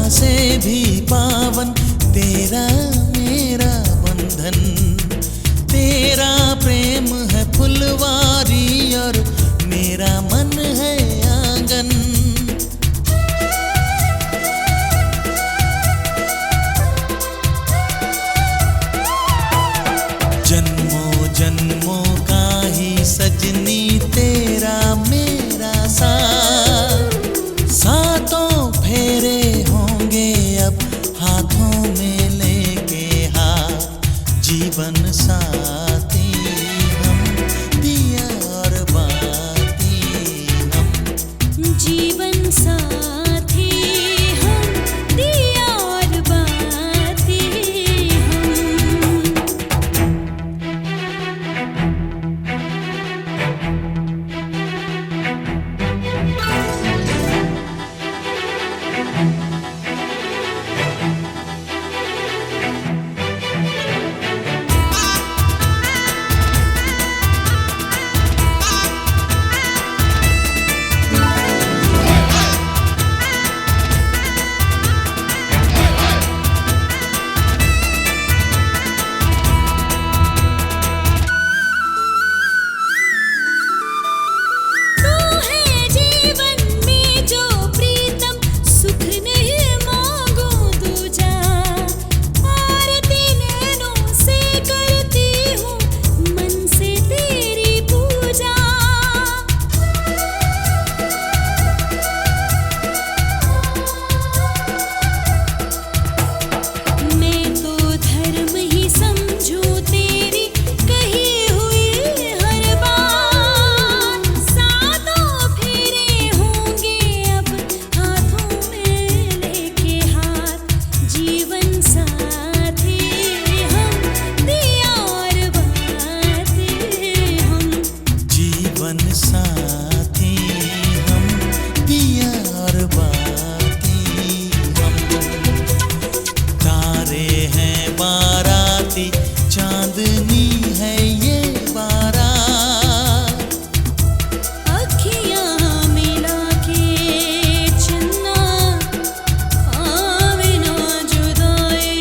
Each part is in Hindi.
से भी पावन तेरा मेरा बंधन। तेरा प्रेम है फुलवारी और मेरा मन है आंगन। जन्मों जन्मों का ही सजनी तेरा मेरा साथ। सातों फेरे होंगे अब हाथों में लेके हाथ। जीवन साथी हम, दिया और बाती हम। जीवन साथी हम, दिया और बाती हम। चांदनी है ये बारात। अखियाँ मिला के चन्ना आवे ना जुदाई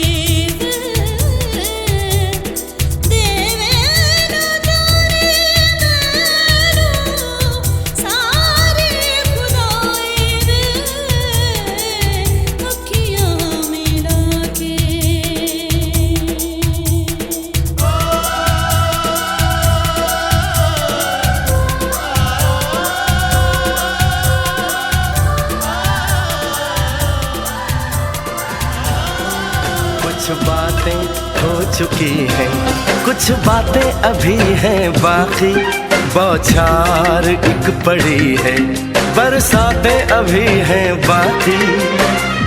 देवे ना जाने मैनू सारी खुदाई अखियाँ मिला के। कुछ बातें हो चुकी हैं, कुछ बातें अभी हैं बाकी। बौछार एक पड़ी है, बरसातें अभी हैं बाकी।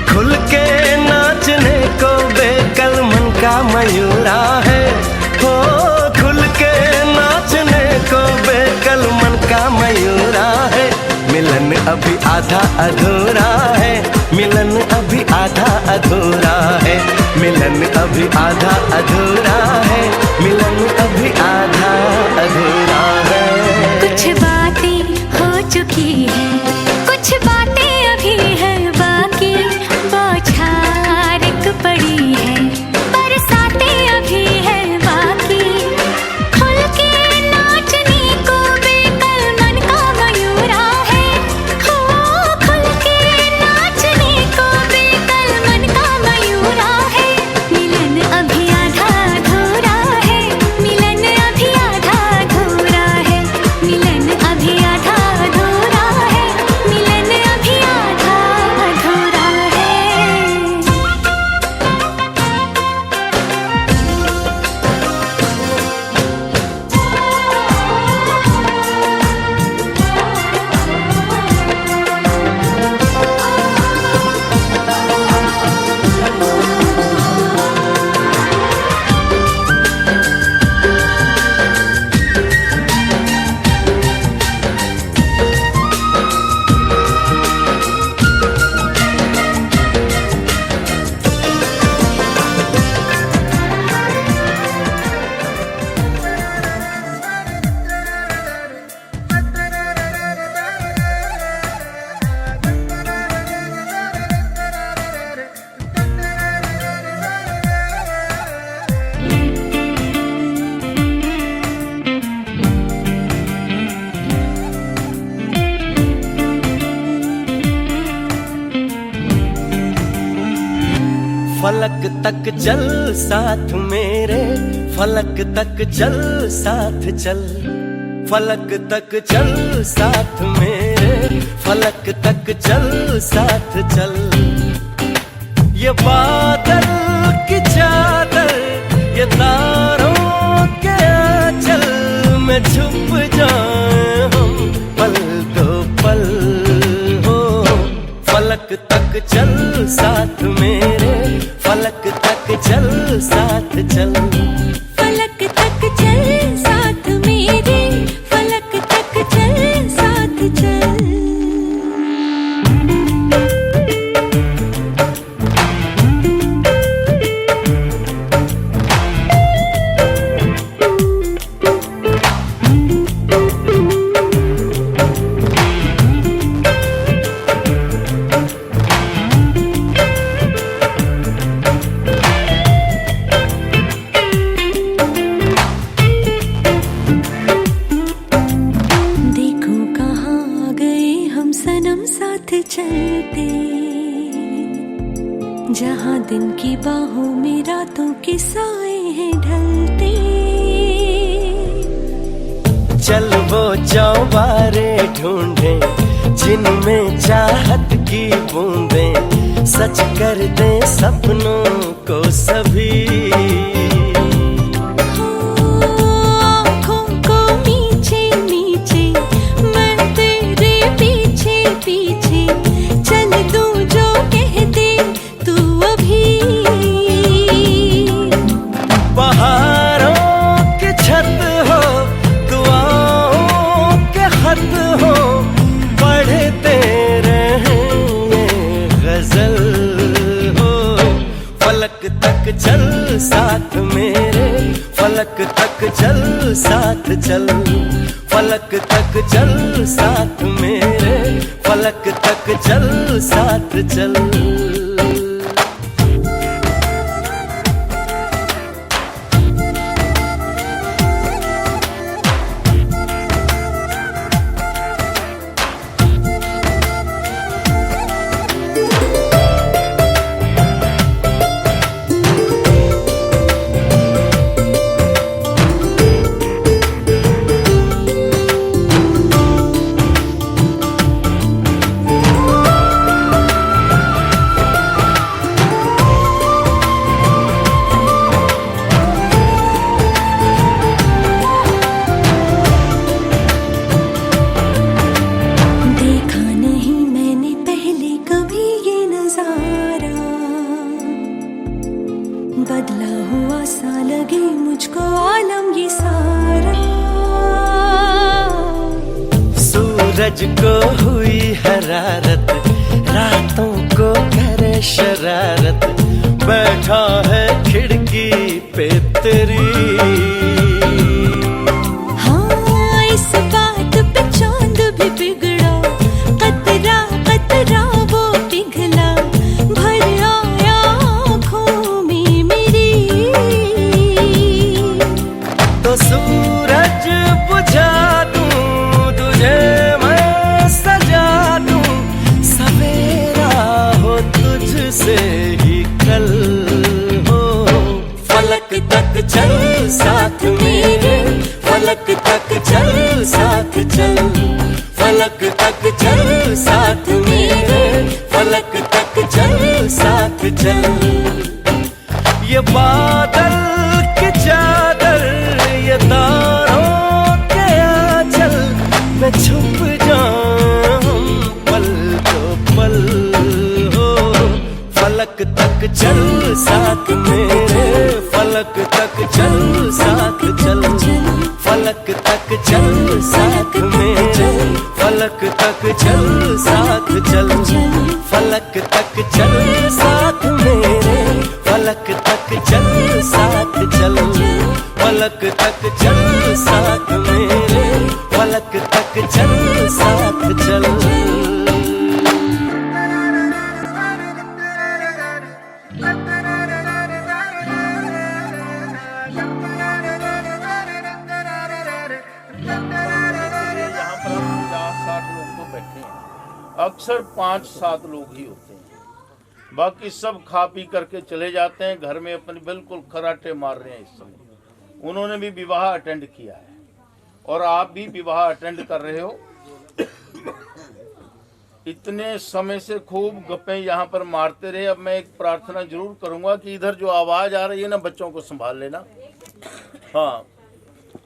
खुल के नाचने को बेकल मन का मयूरा है। हो खुल के नाचने को बेकल मन का मयूरा है। मिलन अभी आधा अधूरा है, मिलन अभी आधा अधूरा है। मिलन अभी आधा अधूरा है, मिलन अभी आधा अधूरा है। कुछ बातें हो चुकी हैं, कुछ बातें अभी हैं बाकी। बौछार एक पड़ी है, बरसातें अभी हैं बाकी। खुल के नाचने को बेकल मन का मयूरा है। हो खुल के नाचने को बेकल मन का मयूरा है। मिलन अभी आधा अधूरा फलक तक चल साथ मेरे, फलक तक चल साथ चल, फलक तक चल साथ मेरे, फलक तक चल साथ चल। ये बादल की चादर, ये तारों के आंचल में छुप जाए हम पल दो पल हो। फलक तक चल साथ मेरे, फलक तक चल साथ चल, फलक तक चल साथ मेरे, फलक तक चल साथ चल। चलते जहाँ दिन की बाहों में रातों के साए हैं ढलते। चल वो चौबारे ढूंढे जिनमें चाहत की बूंदें सच कर दे सपनों को सभी। फलक तक चल साथ मेरे, फलक तक चल साथ चल, फलक तक चल साथ मेरे, फलक तक चल साथ चल। बदला हुआ सा लगे मुझको आलम ये सारा। सूरज को हुई हरारत, रातों को करे शरारत, बैठा है खिड़की पे तेरी। हाँ इस बात पे चांद भी बिगड़ा, कतरा कतरा वो पिघला, भर आया आँखों में मेरी। तो सूरज बुझा दूं तुझे मैं सजा दूं, सवेरा हो तुझसे ही कल हो। फलक तक चल साथ मेरे, फलक तक चल साथ चल, फलक तक चल साथ मेरे, फलक तक चल साथ चल। ये बादल की चादर, ये तारों के आंचल में छुप जाऊं पल तो पल हो। फलक तक चल साथ मेरे, फलक तक चल साथ चल, फलक तक चल साथ मेरे, फलक तक चल साथ चल, फलक तक चल साथ मेरे, फलक तक चल साथ चल, फलक तक चल साथ मेरे, फलक तक चल साथ चल। अक्सर 5-7 लोग ही होते हैं। बाकी सब खा पी करके चले जाते हैं घर में, अपने बिल्कुल खराटे मार रहे हैं इस समय। उन्होंने भी विवाह अटेंड किया है और आप भी विवाह अटेंड कर रहे हो। इतने समय से खूब गप्पे यहाँ पर मारते रहे। अब मैं एक प्रार्थना जरूर करूँगा कि इधर जो आवाज़ आ रही है ना, बच्चों को संभाल लेना। हाँ,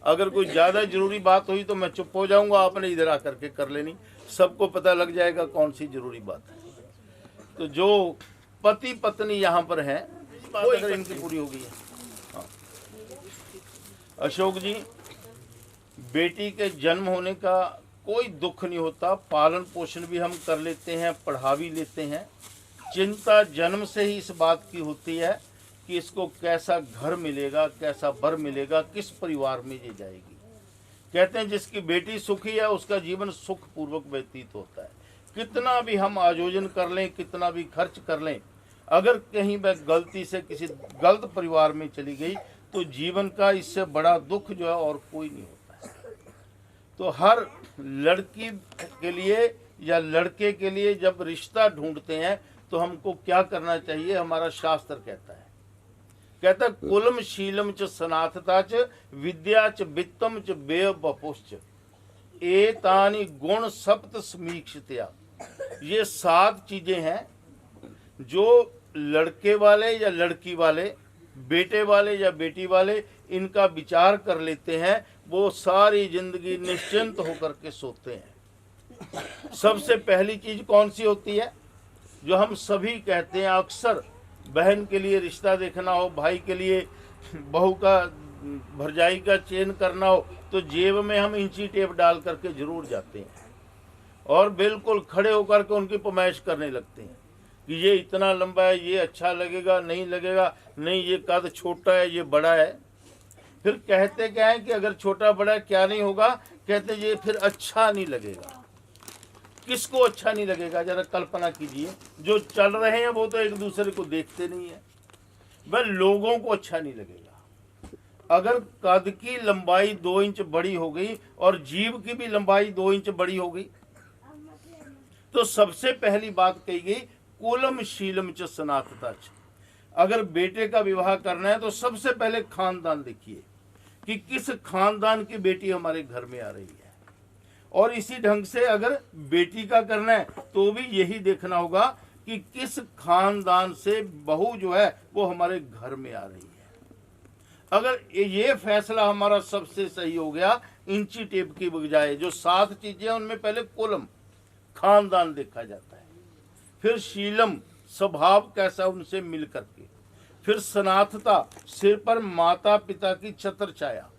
अगर कोई ज़्यादा जरूरी बात हुई तो मैं चुप हो जाऊँगा, आपने इधर आकर के कर लेनी, सबको पता लग जाएगा कौन सी जरूरी बात है। तो जो पति पत्नी यहाँ पर हैं, बात अगर इनकी पूरी हो गई है। हाँ। अशोक जी, बेटी के जन्म होने का कोई दुख नहीं होता, पालन पोषण भी हम कर लेते हैं, पढ़ा भी लेते हैं। चिंता जन्म से ही इस बात की होती है कि इसको कैसा घर मिलेगा, कैसा बर मिलेगा, किस परिवार में ये जाएगी। कहते हैं जिसकी बेटी सुखी है उसका जीवन सुख पूर्वक व्यतीत होता है। कितना भी हम आयोजन कर लें, कितना भी खर्च कर लें, अगर कहीं वह गलती से किसी गलत परिवार में चली गई तो जीवन का इससे बड़ा दुख जो है और कोई नहीं होता है। तो हर लड़की के लिए या लड़के के लिए जब रिश्ता ढूंढते हैं तो हमको क्या करना चाहिए, हमारा शास्त्र कहता है कुलम शीलम च सनाथता च विद्या च वित्तम च बेय बपुश्च एतानि गुण सप्त समीक्षित्या। ये 7 चीजें हैं जो लड़के वाले या लड़की वाले, बेटे वाले या बेटी वाले इनका विचार कर लेते हैं, वो सारी जिंदगी निश्चिंत होकर के सोते हैं। सबसे पहली चीज कौन सी होती है, जो हम सभी कहते हैं अक्सर, बहन के लिए रिश्ता देखना हो, भाई के लिए बहू का भरजाई का चयन करना हो, तो जेब में हम इंची टेप डाल करके जरूर जाते हैं और बिल्कुल खड़े होकर के उनकी फरमाइश करने लगते हैं कि ये इतना लंबा है, ये अच्छा लगेगा, नहीं लगेगा, नहीं ये कद छोटा है, ये बड़ा है। फिर कहते क्या है कि अगर छोटा बड़ा क्या नहीं होगा, कहते ये फिर अच्छा नहीं लगेगा। किसको अच्छा नहीं लगेगा, जरा कल्पना कीजिए। जो चल रहे हैं वो तो एक दूसरे को देखते नहीं है, वह लोगों को अच्छा नहीं लगेगा। अगर कद की लंबाई 2 इंच बड़ी हो गई और जीभ की भी लंबाई 2 इंच बड़ी हो गई तो सबसे पहली बात कही गई कुलम शीलम च सनातता च। अगर बेटे का विवाह करना है तो सबसे पहले खानदान देखिए कि किस खानदान की बेटी हमारे घर में आ रही है, और इसी ढंग से अगर बेटी का करना है तो भी यही देखना होगा कि किस खानदान से बहू जो है वो हमारे घर में आ रही है। अगर ये फैसला हमारा सबसे सही हो गया, इंची टेप की बजाय जो 7 चीजें उनमें पहले कुलम खानदान देखा जाता है, फिर शीलम स्वभाव कैसा उनसे मिल करके, फिर सनाथता सिर पर माता पिता की छत्र छाया,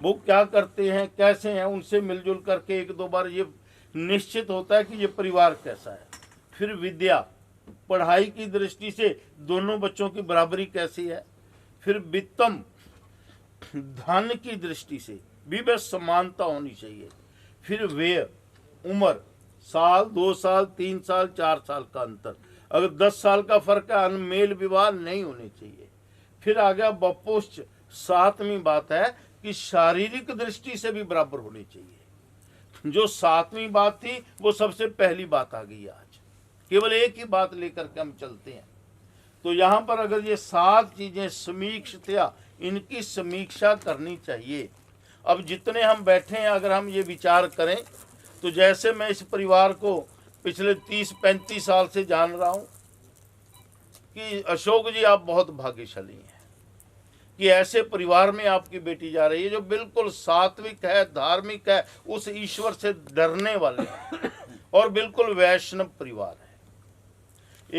वो क्या करते हैं, कैसे हैं, उनसे मिलजुल करके 1-2 बार ये निश्चित होता है कि ये परिवार कैसा है। फिर विद्या, पढ़ाई की दृष्टि से दोनों बच्चों की बराबरी कैसी है। फिर वित्तम, धन की दृष्टि से भी बस समानता होनी चाहिए। फिर व्यय, उम्र, साल, 2 साल, 3 साल, 4 साल का अंतर, अगर 10 साल का फर्क है, अनमेल विवाह नहीं होने चाहिए। फिर आ गया बपुश्च, 7वीं बात है कि शारीरिक दृष्टि से भी बराबर होनी चाहिए। जो 7वीं बात थी वो सबसे पहली बात आ गई। आज केवल एक ही बात लेकर के हम चलते हैं। तो यहाँ पर अगर ये 7 चीजें समीक्षित्या, इनकी समीक्षा करनी चाहिए। अब जितने हम बैठे हैं, अगर हम ये विचार करें तो जैसे मैं इस परिवार को पिछले 30-35 साल से जान रहा हूँ कि अशोक जी आप बहुत भाग्यशाली हैं कि ऐसे परिवार में आपकी बेटी जा रही है जो बिल्कुल सात्विक है, धार्मिक है, उस ईश्वर से डरने वाले हैं और बिल्कुल वैष्णव परिवार है,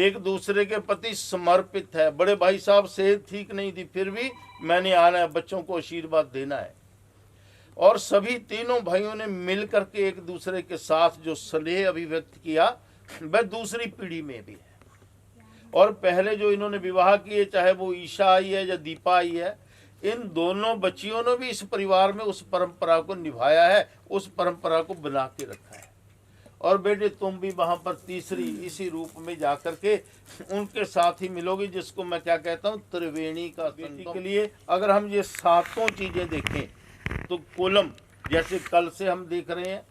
एक दूसरे के प्रति समर्पित है। बड़े भाई साहब सेहत ठीक नहीं थी, फिर भी मैंने आना है, बच्चों को आशीर्वाद देना है, और सभी तीनों भाइयों ने मिल करके एक दूसरे के साथ जो स्नेह अभिव्यक्त किया वह दूसरी पीढ़ी में भी है। और पहले जो इन्होंने विवाह किए, चाहे वो ईशा आई है या दीपा आई है, इन दोनों बच्चियों ने भी इस परिवार में उस परंपरा को निभाया है, उस परंपरा को बना के रखा है। और बेटे तुम भी वहाँ पर तीसरी इसी रूप में जाकर के उनके साथ ही मिलोगी, जिसको मैं क्या कहता हूँ, त्रिवेणी का संगम। के लिए अगर हम ये 7 चीजें देखें तो कुलम, जैसे कल से हम देख रहे हैं,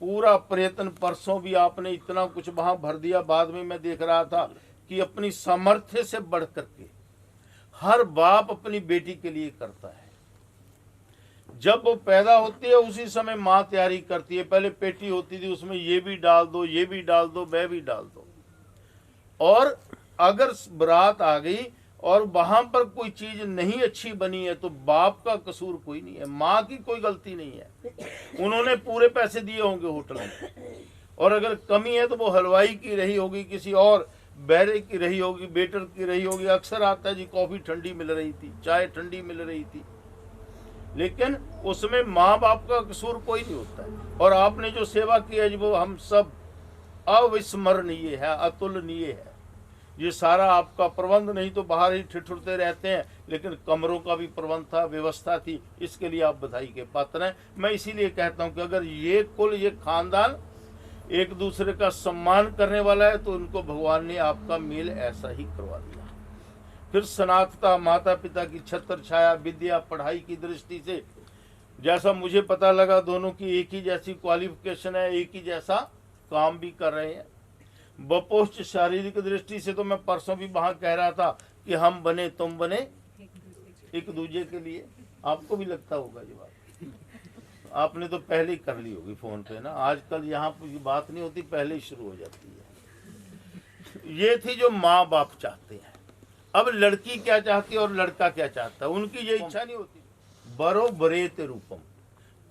पूरा प्रयत्न, परसों भी आपने इतना कुछ वहां भर दिया। बाद में मैं देख रहा था कि अपनी सामर्थ्य से बढ़ करके हर बाप अपनी बेटी के लिए करता है। जब वो पैदा होती है उसी समय माँ तैयारी करती है। पहले पेटी होती थी, उसमें ये भी डाल दो, ये भी डाल दो, वह भी डाल दो। और अगर बारात आ गई और वहां पर कोई चीज नहीं अच्छी बनी है तो बाप का कसूर कोई नहीं है, माँ की कोई गलती नहीं है। उन्होंने पूरे पैसे दिए होंगे होटल में, और अगर कमी है तो वो हलवाई की रही होगी, किसी और बैरे की रही होगी, वेटर की रही होगी। अक्सर आता है जी कॉफी ठंडी मिल रही थी, चाय ठंडी मिल रही थी, लेकिन उसमें माँ बाप का कसूर कोई नहीं होता है। और आपने जो सेवा की है जी वो हम सब अविस्मरणीय है, अतुलनीय है। ये सारा आपका प्रबंध, नहीं तो बाहर ही ठिठुरते रहते हैं, लेकिन कमरों का भी प्रबंध था, व्यवस्था थी, इसके लिए आप बधाई के पात्र हैं। मैं इसीलिए कहता हूं कि अगर ये कुल, ये खानदान एक दूसरे का सम्मान करने वाला है तो उनको भगवान ने आपका मेल ऐसा ही करवा दिया। फिर सनातनता, माता पिता की छत्र छाया, विद्या, पढ़ाई की दृष्टि से जैसा मुझे पता लगा, दोनों की एक ही जैसी क्वालिफिकेशन है, एक ही जैसा काम भी कर रहे हैं। बपोष्ट शारीरिक दृष्टि से तो मैं परसों भी वहां कह रहा था कि हम बने तुम बने एक दूसरे के लिए। आपको भी लगता होगा जी बात, आपने तो पहले ही कर ली होगी फोन पे ना। आजकल यहाँ की बात नहीं होती, पहले ही शुरू हो जाती है। ये थी जो माँ बाप चाहते हैं। अब लड़की क्या चाहती है और लड़का क्या चाहता है, उनकी ये इच्छा नहीं होती। बरोबरेत रूपम,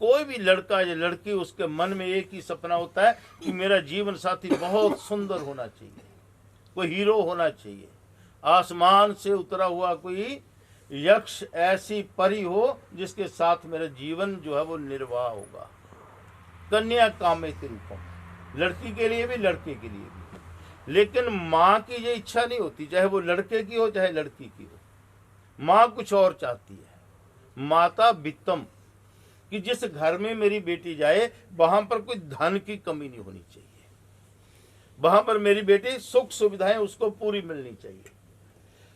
कोई भी लड़का या लड़की, उसके मन में एक ही सपना होता है कि मेरा जीवन साथी बहुत सुंदर होना चाहिए, कोई हीरो होना चाहिए, आसमान से उतरा हुआ कोई यक्ष, ऐसी परी हो जिसके साथ मेरा जीवन जो है वो निर्वाह होगा। कन्या कामेति रूपम, लड़की के लिए भी लड़के के लिए भी। लेकिन माँ की ये इच्छा नहीं होती, चाहे वो लड़के की हो चाहे लड़की की हो। माँ कुछ और चाहती है, माता वित्तम, कि जिस घर में मेरी बेटी जाए वहां पर कोई धन की कमी नहीं होनी चाहिए, वहां पर मेरी बेटी सुख सुविधाएं उसको पूरी मिलनी चाहिए।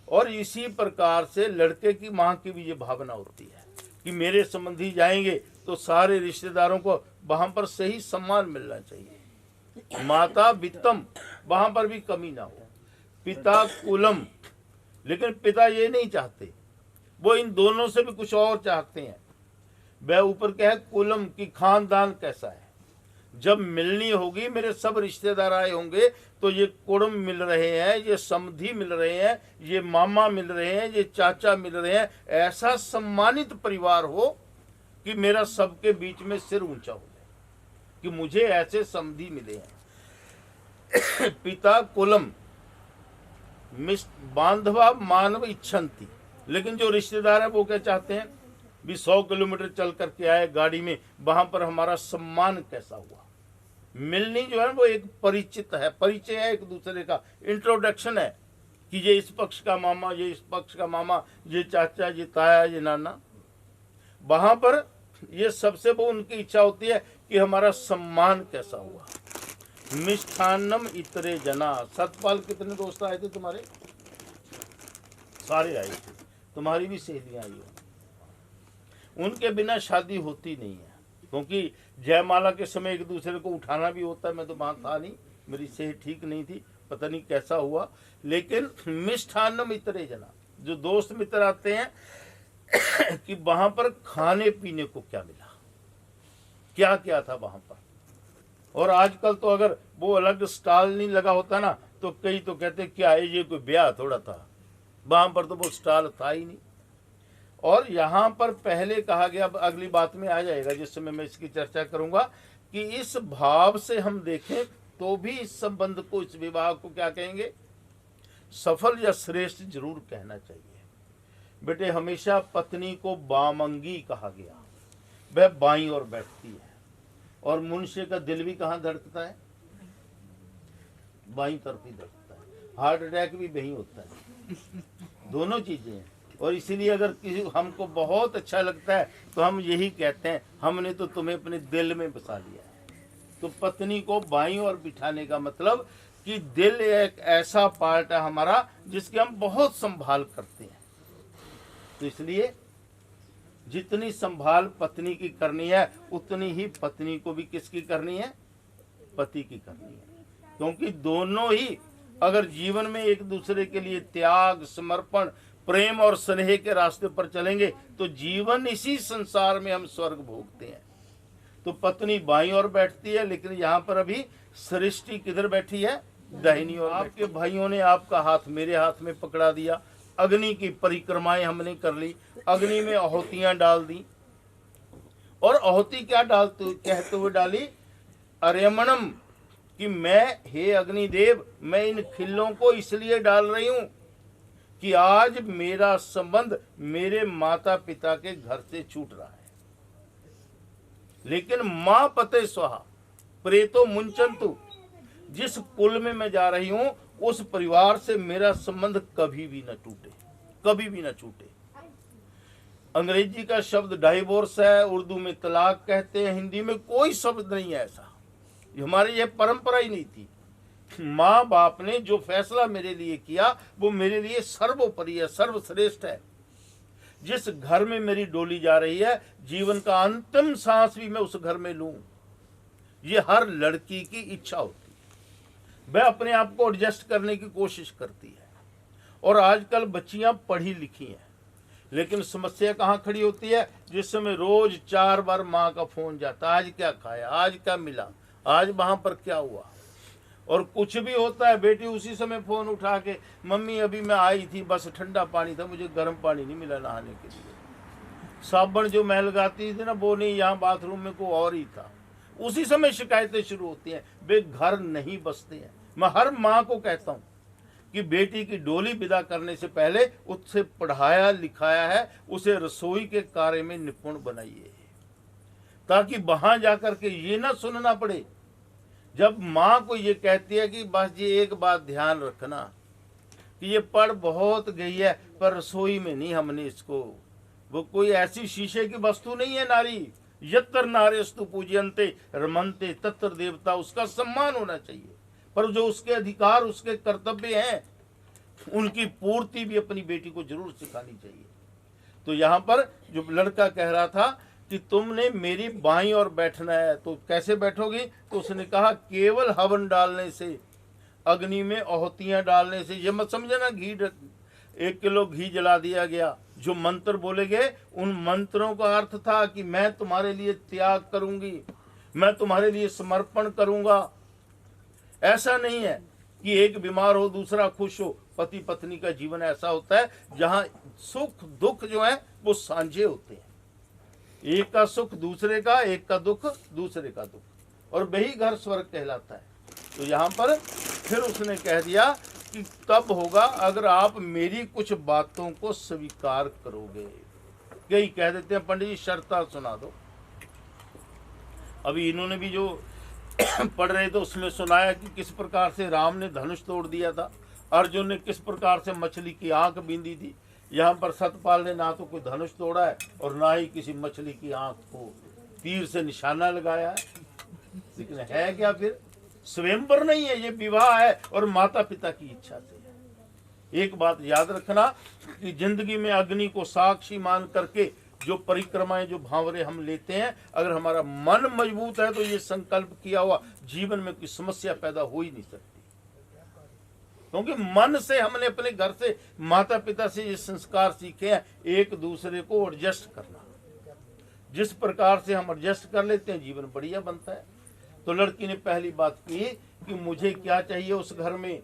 और इसी प्रकार से लड़के की मां की भी ये भावना होती है कि मेरे संबंधी जाएंगे तो सारे रिश्तेदारों को वहां पर सही सम्मान मिलना चाहिए। माता वित्तम, वहां पर भी कमी ना हो। पिता कुलम, लेकिन पिता ये नहीं चाहते, वो इन दोनों से भी कुछ और चाहते हैं। वह ऊपर क्या है, कुलम की खानदान कैसा है। जब मिलनी होगी, मेरे सब रिश्तेदार आए होंगे तो ये कुड़म मिल रहे हैं, ये समधी मिल रहे हैं, ये मामा मिल रहे हैं, ये चाचा मिल रहे हैं। ऐसा सम्मानित परिवार हो कि मेरा सबके बीच में सिर ऊंचा हो जाए कि मुझे ऐसे समधी मिले हैं। पिता कुलम बांधवा मानव इच्छन्ति, लेकिन जो रिश्तेदार है वो क्या चाहते हैं भी 100 किलोमीटर चल करके आए गाड़ी में, वहां पर हमारा सम्मान कैसा हुआ। मिलनी जो है वो एक परिचित है, परिचय है, एक दूसरे का इंट्रोडक्शन है कि ये इस पक्ष का मामा, ये इस पक्ष का मामा, ये चाचा, ये ताया, ये नाना। वहां पर ये सबसे वो उनकी इच्छा होती है कि हमारा सम्मान कैसा हुआ। मिष्ठान्नम इतरे जना, सतपाल कितने दोस्त आए थे तुम्हारे? सारे आए थे, तुम्हारी भी सहेलियां आई हो। उनके बिना शादी होती नहीं है, क्योंकि जयमाला के समय एक दूसरे को उठाना भी होता है। मैं तो वहां था नहीं, मेरी सेहत ठीक नहीं थी, पता नहीं कैसा हुआ। लेकिन मिष्ठान्नम इतरे जना, जो दोस्त मित्र आते हैं कि वहां पर खाने पीने को क्या मिला, क्या क्या था वहां पर। और आजकल तो अगर वो अलग स्टॉल नहीं लगा होता ना तो कई तो कहते क्या है ये कोई ब्याह थोड़ा था, वहां पर तो वो स्टॉल था ही नहीं। और यहाँ पर पहले कहा गया, अगली बात में आ जाएगा जिस समय मैं इसकी चर्चा करूंगा, कि इस भाव से हम देखें तो भी इस संबंध को, इस विवाह को क्या कहेंगे, सफल या श्रेष्ठ जरूर कहना चाहिए। बेटे हमेशा पत्नी को बामंगी कहा गया, वह बाईं ओर बैठती है। और मनुष्य का दिल भी कहाँ धड़कता है, बाईं तरफ ही धड़कता है। हार्ट अटैक भी वहीं होता है, दोनों चीजें हैं। और इसीलिए अगर किसी हमको बहुत अच्छा लगता है तो हम यही कहते हैं, हमने तो तुम्हें अपने दिल में बसा लिया है। तो पत्नी को बाईं ओर बिठाने का मतलब कि दिल एक ऐसा पार्ट है हमारा जिसकी हम बहुत संभाल करते हैं। तो इसलिए जितनी संभाल पत्नी की करनी है उतनी ही पत्नी को भी किसकी करनी है, पति की करनी है, क्योंकि दोनों ही अगर जीवन में एक दूसरे के लिए त्याग, समर्पण, प्रेम और स्नेह के रास्ते पर चलेंगे तो जीवन इसी संसार में हम स्वर्ग भोगते हैं। तो पत्नी बाईं ओर बैठती है, लेकिन यहाँ पर अभी सृष्टि किधर बैठी है? दाहिनी ओर। आपके भाइयों ने आपका हाथ मेरे हाथ में पकड़ा दिया, अग्नि की परिक्रमाएं हमने कर ली, अग्नि में आहुतियां डाल दी। और आहुति क्या कहते हुए डाली? अर्यमणम, कि मैं, हे अग्निदेव, मैं इन खिल्लों को इसलिए डाल रही हूं कि आज मेरा संबंध मेरे माता पिता के घर से छूट रहा है। लेकिन मां पते स्वाहा प्रेतो मुंचंतु, जिस कुल में मैं जा रही हूं उस परिवार से मेरा संबंध कभी भी न टूटे, कभी भी न छूटे। अंग्रेजी का शब्द डाइवोर्स है, उर्दू में तलाक कहते हैं, हिंदी में कोई शब्द नहीं है ऐसा। हमारी ये परंपरा ही नहीं थी। माँ बाप ने जो फैसला मेरे लिए किया वो मेरे लिए सर्वोपरि है, सर्वश्रेष्ठ है। जिस घर में मेरी डोली जा रही है, जीवन का अंतिम सांस भी मैं उस घर में लूं, ये हर लड़की की इच्छा होती है। वह अपने आप को एडजस्ट करने की कोशिश करती है। और आजकल बच्चियां पढ़ी लिखी हैं, लेकिन समस्या कहाँ खड़ी होती है? जिस समय रोज 4 बार माँ का फोन जाता, आज क्या खाया, आज क्या मिला, आज वहां पर क्या हुआ। और कुछ भी होता है, बेटी उसी समय फोन उठा के, मम्मी अभी मैं आई थी, बस ठंडा पानी था, मुझे गर्म पानी नहीं मिला नहाने के लिए। साबुन जो मैं लगाती थी ना वो नहीं, यहाँ बाथरूम में कोई और ही था। उसी समय शिकायतें शुरू होती हैं, वे घर नहीं बसते हैं। मैं हर माँ को कहता हूँ कि बेटी की डोली विदा करने से पहले उससे पढ़ाया लिखाया है, उसे रसोई के कार्य में निपुण बनाइए, ताकि वहां जाकर के ये ना सुनना पड़े जब माँ को ये कहती है कि बस ये एक बात ध्यान रखना कि ये पढ़ बहुत गई है पर रसोई में नहीं, हमने इसको, वो कोई ऐसी शीशे की वस्तु नहीं है नारी। यत्र नारेस्तु पूज्यन्ते रमन्ते तत्र देवता, उसका सम्मान होना चाहिए, पर जो उसके अधिकार, उसके कर्तव्य हैं, उनकी पूर्ति भी अपनी बेटी को जरूर सिखानी चाहिए। तो यहाँ पर जो लड़का कह रहा था कि तुमने मेरी बाईं ओर बैठना है, तो कैसे बैठोगी? तो उसने कहा केवल हवन डालने से, अग्नि में आहुतियां डालने से। ये मत समझना घी 1 किलो घी जला दिया गया। जो मंत्र बोले गए उन मंत्रों का अर्थ था कि मैं तुम्हारे लिए त्याग करूंगी, मैं तुम्हारे लिए समर्पण करूंगा। ऐसा नहीं है कि एक बीमार हो दूसरा खुश हो। पति पत्नी का जीवन ऐसा होता है जहां सुख दुख जो है वो साझे होते हैं। एक का सुख दूसरे का, एक का दुख दूसरे का दुख, और वही घर स्वर्ग कहलाता है। तो यहाँ पर फिर उसने कह दिया कि तब होगा अगर आप मेरी कुछ बातों को स्वीकार करोगे। कई कह देते हैं पंडित जी शर्ता सुना दो। अभी इन्होंने भी जो पढ़ रहे थे उसमें सुनाया कि किस प्रकार से राम ने धनुष तोड़ दिया था, अर्जुन ने किस प्रकार से मछली की आंख बींदी थी। यहाँ पर सतपाल ने ना तो कोई धनुष तोड़ा है और ना ही किसी मछली की आंख को तीर से निशाना लगाया है। लेकिन है क्या फिर? स्वयंवर नहीं है, ये विवाह है और माता पिता की इच्छा से है। एक बात याद रखना कि जिंदगी में अग्नि को साक्षी मान करके जो परिक्रमाएं, जो भावरे हम लेते हैं, अगर हमारा मन मजबूत है तो ये संकल्प किया हुआ जीवन में कोई समस्या पैदा हो ही नहीं सकती। क्योंकि मन से हमने अपने घर से, माता पिता से ये संस्कार सीखे हैं, एक दूसरे को एडजस्ट करना। जिस प्रकार से हम एडजस्ट कर लेते हैं जीवन बढ़िया बनता है। तो लड़की ने पहली बात की कि मुझे क्या चाहिए उस घर में।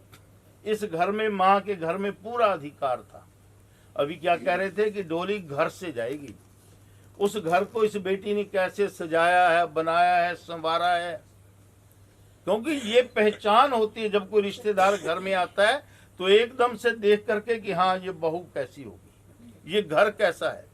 इस घर में, माँ के घर में पूरा अधिकार था। अभी क्या कह रहे थे कि डोली घर से जाएगी। उस घर को इस बेटी ने कैसे सजाया है, बनाया है, संवारा है। क्योंकि ये पहचान होती है जब कोई रिश्तेदार घर में आता है तो एकदम से देख करके कि हाँ ये बहू कैसी होगी, ये घर कैसा है।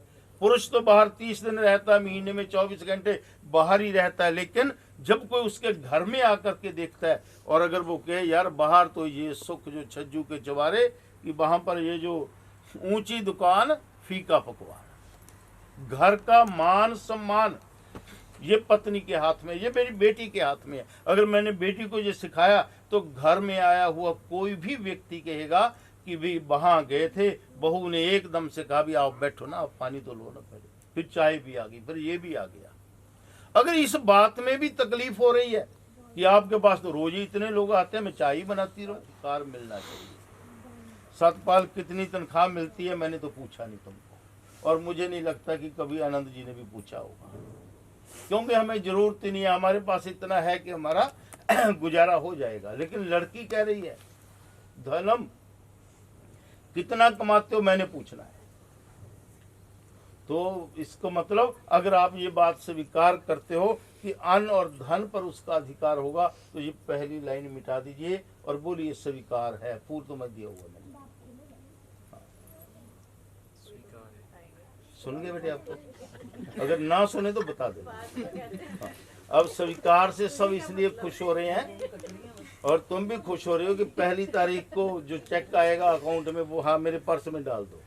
पुरुष तो बाहर 30 दिन रहता है, महीने में 24 घंटे बाहर ही रहता है, लेकिन जब कोई उसके घर में आकर के देखता है और अगर वो कहे यार बाहर तो ये सुख जो छज्जू के चवारे कि वहां पर ये जो ऊंची दुकान फीका पकवान, घर का मान सम्मान ये पत्नी के हाथ में, ये मेरी बेटी के हाथ में है। अगर मैंने बेटी को ये सिखाया तो घर में आया हुआ कोई भी व्यक्ति कहेगा कि भी वहां गए थे, बहू ने एकदम से कहा भी आओ बैठो ना, आप पानी तो लो ना पहले, फिर चाय भी आ गई, फिर ये भी आ गया। अगर इस बात में भी तकलीफ हो रही है कि आपके पास तो रोज ही इतने लोग आते हैं, मैं चाय ही बनाती रहूं। कार मिलना चाहिए। सतपाल कितनी तनख्वाह मिलती है मैंने तो पूछा नहीं तुमको, और मुझे नहीं लगता कि कभी आनंद जी ने भी पूछा होगा, क्योंकि हमें जरूरत ही नहीं है, हमारे पास इतना है कि हमारा गुजारा हो जाएगा। लेकिन लड़की कह रही है धनम कितना कमाते हो मैंने पूछना है। तो इसको मतलब अगर आप ये बात स्वीकार करते हो कि अन्न और धन पर उसका अधिकार होगा, तो ये पहली लाइन मिटा दीजिए और बोलिए स्वीकार है। पूर्व तो मैं दिया हुआ मैंने, सुन गए बेटे आपको? अगर ना सुने तो बता देना। अब स्वीकार से सब इसलिए खुश हो रहे हैं और तुम भी खुश हो रहे हो कि 1 तारीख को जो चेक आएगा अकाउंट में वो हाँ मेरे पर्स में डाल दो।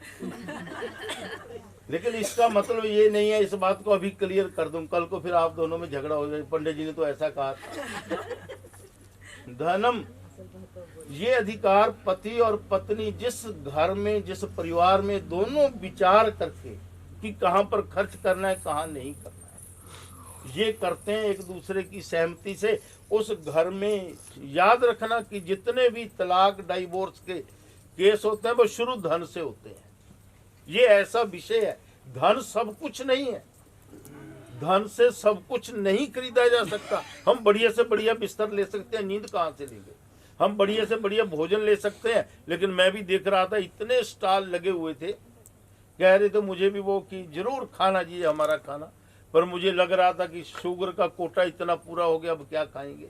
लेकिन इसका मतलब ये नहीं है, इस बात को अभी क्लियर कर दूं, कल को फिर आप दोनों में झगड़ा हो जाए, पंडित जी ने तो ऐसा कहा था। धनम ये अधिकार पति और पत्नी जिस घर में जिस परिवार में दोनों विचार करके कि कहां पर खर्च करना है कहां नहीं करना है, ये करते हैं एक दूसरे की सहमति से, उस घर में याद रखना कि जितने भी तलाक डाइवोर्स के केस होते हैं वो शुरू धन से होते हैं। ये ऐसा विषय है, धन सब कुछ नहीं है, धन से सब कुछ नहीं खरीदा जा सकता। हम बढ़िया से बढ़िया बिस्तर ले सकते हैं, नींद कहाँ से लेंगे? हम बढ़िया से बढ़िया भोजन ले सकते हैं, लेकिन मैं भी देख रहा था इतने स्टॉल लगे हुए थे, कह रहे थे मुझे भी वो कि जरूर खाना चाहिए हमारा खाना, पर मुझे लग रहा था कि शुगर का कोटा इतना पूरा हो गया, अब क्या खाएंगे?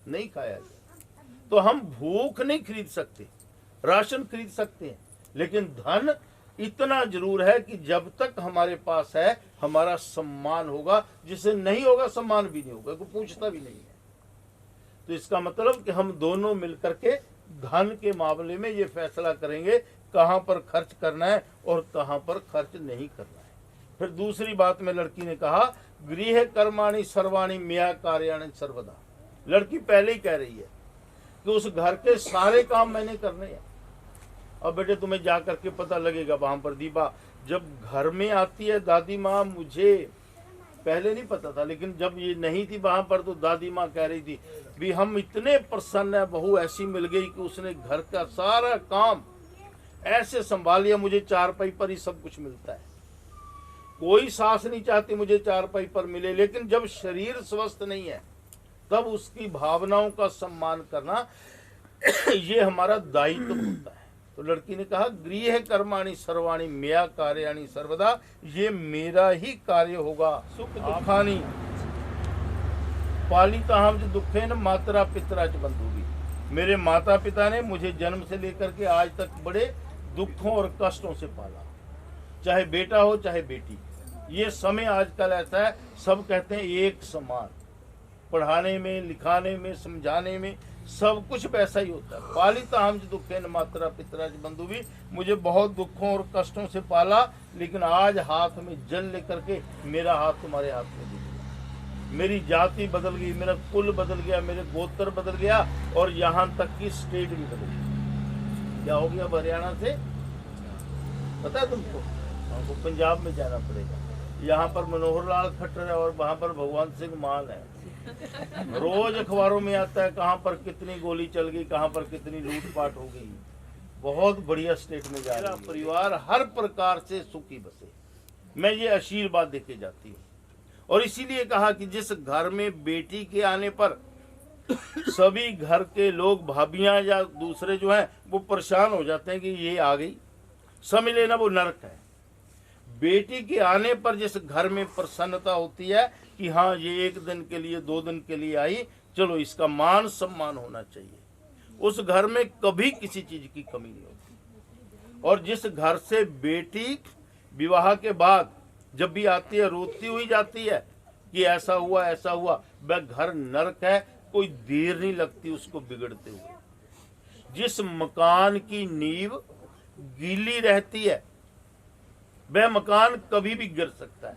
नहीं खाया गया। तो हम भूख नहीं खरीद सकते, राशन खरीद सकते हैं, लेकिन धन इतना जरूर है कि जब तक हमारे पास है हमारा सम्मान होगा, जिसे नहीं होगा सम्मान भी नहीं होगा, कोई पूछता भी नहीं है। तो इसका मतलब कि हम दोनों मिलकर के धन के मामले में ये फैसला करेंगे कहां पर खर्च करना है और कहां पर खर्च नहीं करना है। फिर दूसरी बात में लड़की ने कहा गृह कर्माणि सर्वाणि मया कार्याणि सर्वदा। लड़की पहले ही कह रही है कि उस घर के सारे काम मैंने करने हैं। अब बेटे तुम्हें जा करके पता लगेगा वहां पर। दीपा जब घर में आती है दादी माँ, मुझे पहले नहीं पता था, लेकिन जब ये नहीं थी वहां पर तो दादी माँ कह रही थी भी हम इतने प्रसन्न है, बहू ऐसी मिल गई कि उसने घर का सारा काम ऐसे संभाल लिया, मुझे चारपाई पर ही सब कुछ मिलता है। कोई सास नहीं चाहती मुझे चारपाई पर मिले, लेकिन जब शरीर स्वस्थ नहीं है तब उसकी भावनाओं का सम्मान करना ये हमारा दायित्व होता है। तो लड़की ने कहा गृह कर्माणि सर्वाणि मया कार्याणि सर्वदा, ये मेरा ही कार्य होगा। सुख दुखानी पालिताहं च दुखेन मातरा पितरा च बंधुभी। मेरे माता पिता ने मुझे जन्म से लेकर के आज तक बड़े दुखों और कष्टों से पाला, चाहे बेटा हो चाहे बेटी। ये समय आजकल ऐसा है, सब कहते हैं एक समान, पढ़ाने में लिखाने में समझाने में सब कुछ वैसा ही होता है। पालिताहं च दुखेन मातरा पितरा च बंधुभी। मुझे बहुत दुखों और कष्टों से पाला, लेकिन आज हाथ में जल लेकर के मेरा हाथ तुम्हारे हाथ में दे दिया। मेरी जाति बदल गई, मेरा कुल बदल गया, मेरे गोत्र बदल गया, और यहाँ तक की स्टेट भी बदल गई। क्या हो गया? हरियाणा से पता है तुमको, हमको पंजाब में जाना पड़ेगा। यहाँ पर मनोहर लाल खट्टर है और वहाँ पर भगवंत सिंह मान है। रोज अखबारों में आता है कहाँ पर कितनी गोली चल गई, कहाँ पर कितनी लूटपाट हो गई। बहुत बढ़िया स्टेट में जा रहा है। परिवार हर प्रकार से सुखी बसे, मैं ये आशीर्वाद देके जाती हूँ। और इसीलिए कहा कि जिस घर में बेटी के आने पर सभी घर के लोग, भाभियां या दूसरे जो हैं, वो परेशान हो जाते हैं कि ये आ गई, समझ लेना वो नरक है। बेटी के आने पर जिस घर में प्रसन्नता होती है कि हाँ ये 1 दिन के लिए 2 दिन के लिए आई, चलो इसका मान सम्मान होना चाहिए, उस घर में कभी किसी चीज की कमी नहीं होती। और जिस घर से बेटी विवाह के बाद जब भी आती है रोती हुई जाती है कि ऐसा हुआ ऐसा हुआ, वह घर नरक है, कोई देर नहीं लगती उसको बिगड़ते हुए। जिस मकान की नींव गीली रहती है वह मकान कभी भी गिर सकता है।